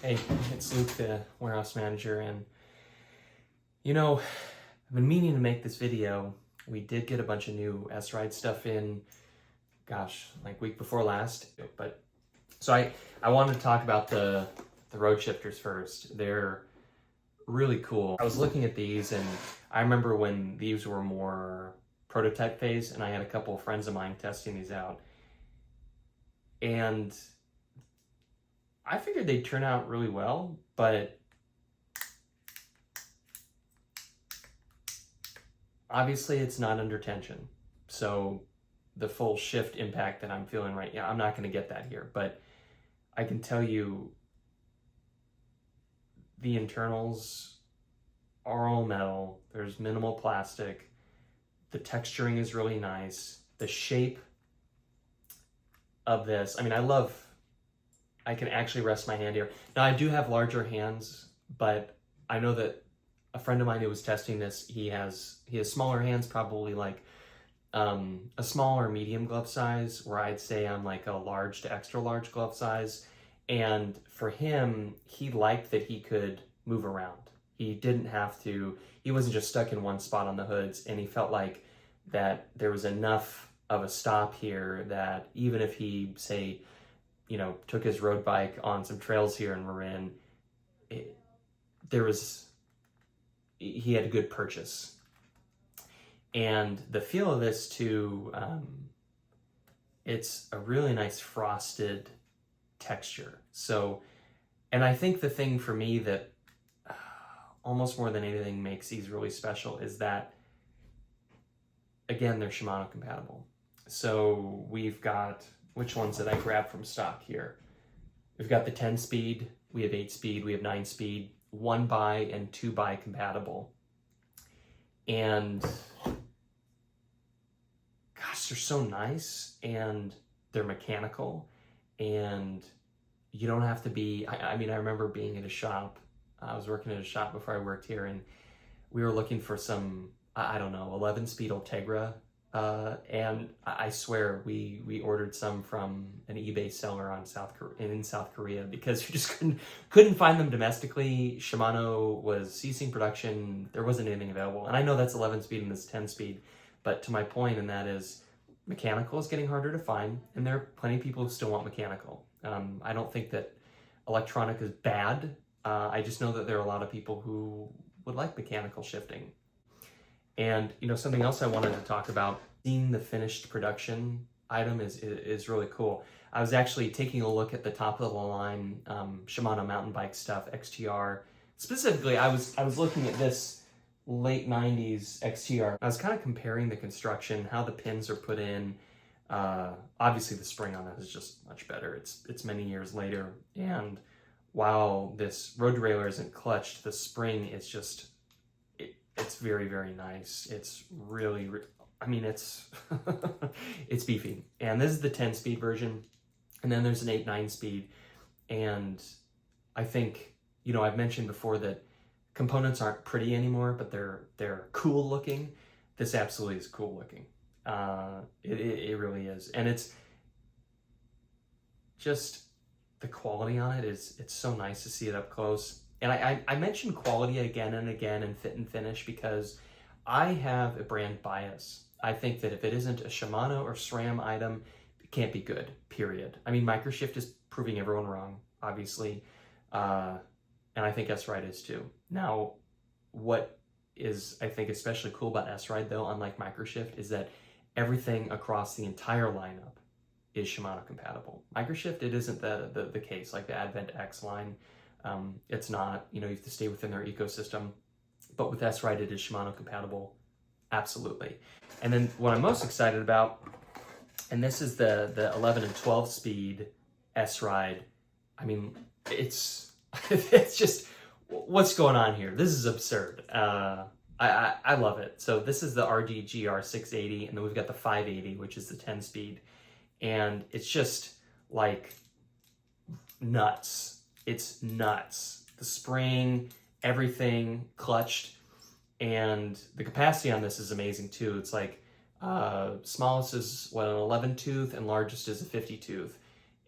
Hey, it's Luke, the warehouse manager, and I've been meaning to make this video. We did get a bunch of new S-Ride stuff in, like week before last, but so I wanted to talk about the road shifters first. They're really cool. I was looking at these, and I remember when these were more prototype phase, and I had a couple of friends of mine testing these out, and I figured they'd turn out really well, but obviously it's not under tension. So the full shift impact that I'm feeling right now, I'm not going to get that here, but I can tell you the internals are all metal. There's minimal plastic. The texturing is really nice. The shape of this, I can actually rest my hand here. Now, I do have larger hands, but I know that a friend of mine who was testing this, he has smaller hands, probably like a small or medium glove size, where I'd say I'm like a large to extra large glove size. And for him, he liked that he could move around. He didn't have to, he wasn't just stuck in one spot on the hoods, and he felt like that there was enough of a stop here that even if he, say, took his road bike on some trails here in Marin, he had a good purchase. And the feel of this too, it's a really nice frosted texture. So, and I think the thing for me that almost more than anything makes these really special is that, again, they're Shimano compatible. So we've got, which ones did I grab from stock here? We've got the 10 speed, we have 8 speed, we have 9 speed, 1x and 2x compatible. And gosh, they're so nice, and they're mechanical, and you don't have to be, I remember being at a shop, I was working at a shop before I worked here, and we were looking for some, 11 speed Ultegra. And I swear we ordered some from an eBay seller in South Korea because we just couldn't find them domestically. Shimano was ceasing production. There wasn't anything available. And I know that's 11 speed and this 10 speed, but to my point, and that is mechanical is getting harder to find, and there are plenty of people who still want mechanical. I don't think that electronic is bad. I just know that there are a lot of people who would like mechanical shifting. And something else I wanted to talk about, seeing the finished production item is really cool. I was actually taking a look at the top of the line Shimano mountain bike stuff, XTR. Specifically, I was looking at this late 90s XTR. I was kind of comparing the construction, how the pins are put in. Obviously the spring on that is just much better. It's many years later. And while this road derailleur isn't clutched, the spring is just, it's very, very nice. It's really, it's it's beefy. And this is the 10 speed version, and then there's an 8-9 speed. And I think, I've mentioned before that components aren't pretty anymore, but they're cool looking. This absolutely is cool looking. It really is. And it's just, the quality on it it's so nice to see it up close. And I mention quality again and again in fit and finish because I have a brand bias. I think that if it isn't a Shimano or SRAM item, it can't be good, period. Microshift is proving everyone wrong, obviously. And I think S-Ride is too. Now, what is, I think, especially cool about S-Ride, though, unlike Microshift, is that everything across the entire lineup is Shimano compatible. Microshift, it isn't the case, like the Advent X line. It's not, you have to stay within their ecosystem, but with S-Ride, it is Shimano compatible. Absolutely. And then what I'm most excited about, and this is the 11 and 12 speed S-Ride. It's just, what's going on here? This is absurd. I love it. So this is the RDGR 680, and then we've got the 580, which is the 10 speed. And it's just like nuts. It's nuts. The spring, everything clutched, and the capacity on this is amazing too. It's like smallest is an 11 tooth and largest is a 50 tooth.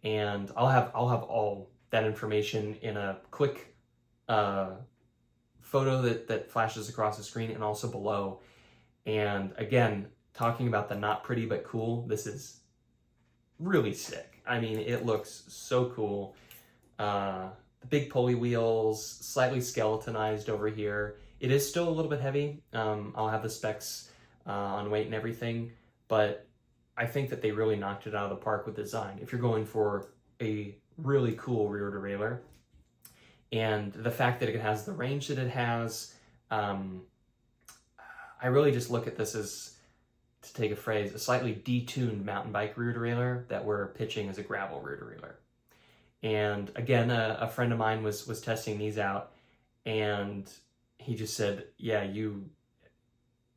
And I'll have all that information in a quick photo that flashes across the screen and also below. And again, talking about the not pretty but cool, this is really sick. I mean, it looks so cool. The big pulley wheels, slightly skeletonized over here. It is still a little bit heavy. I'll have the specs on weight and everything, but I think that they really knocked it out of the park with design. If you're going for a really cool rear derailleur, and the fact that it has the range that it has, I really just look at this as, to take a phrase, a slightly detuned mountain bike rear derailleur that we're pitching as a gravel rear derailleur. And again, a friend of mine was testing these out, and he just said, yeah,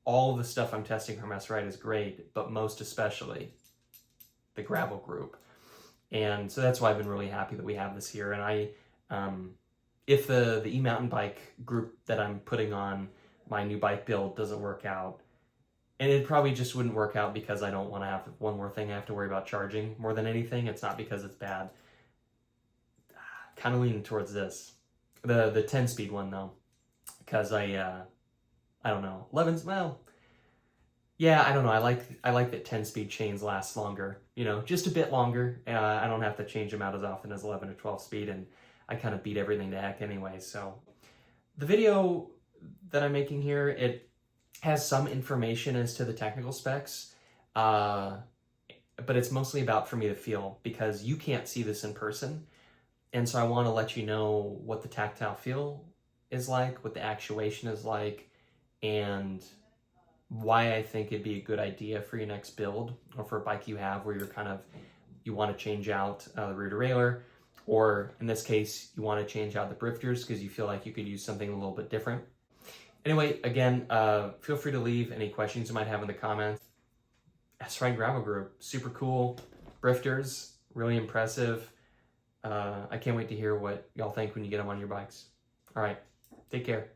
all the stuff I'm testing from S-Ride is great, but most especially the gravel group. And so that's why I've been really happy that we have this here. And if the e-mountain bike group that I'm putting on my new bike build doesn't work out, and it probably just wouldn't work out because I don't want to have one more thing I have to worry about charging more than anything. It's not because it's bad. Kind of leaning towards this, the 10-speed one though, because I don't know, 11's, well, yeah, I don't know. I like that 10-speed chains last longer, you know, just a bit longer. I don't have to change them out as often as 11 or 12 speed, and I kind of beat everything to heck anyway. So the video that I'm making here, it has some information as to the technical specs, but it's mostly about for me to feel, because you can't see this in person. And so I want to let you know what the tactile feel is like, what the actuation is like, and why I think it'd be a good idea for your next build, or for a bike you have where you want to change out the rear derailleur, or in this case, you want to change out the drifters because you feel like you could use something a little bit different. Anyway, again, feel free to leave any questions you might have in the comments. S-Ride Gravel Group, super cool. Drifters, really impressive. I can't wait to hear what y'all think when you get them on your bikes. All right, take care.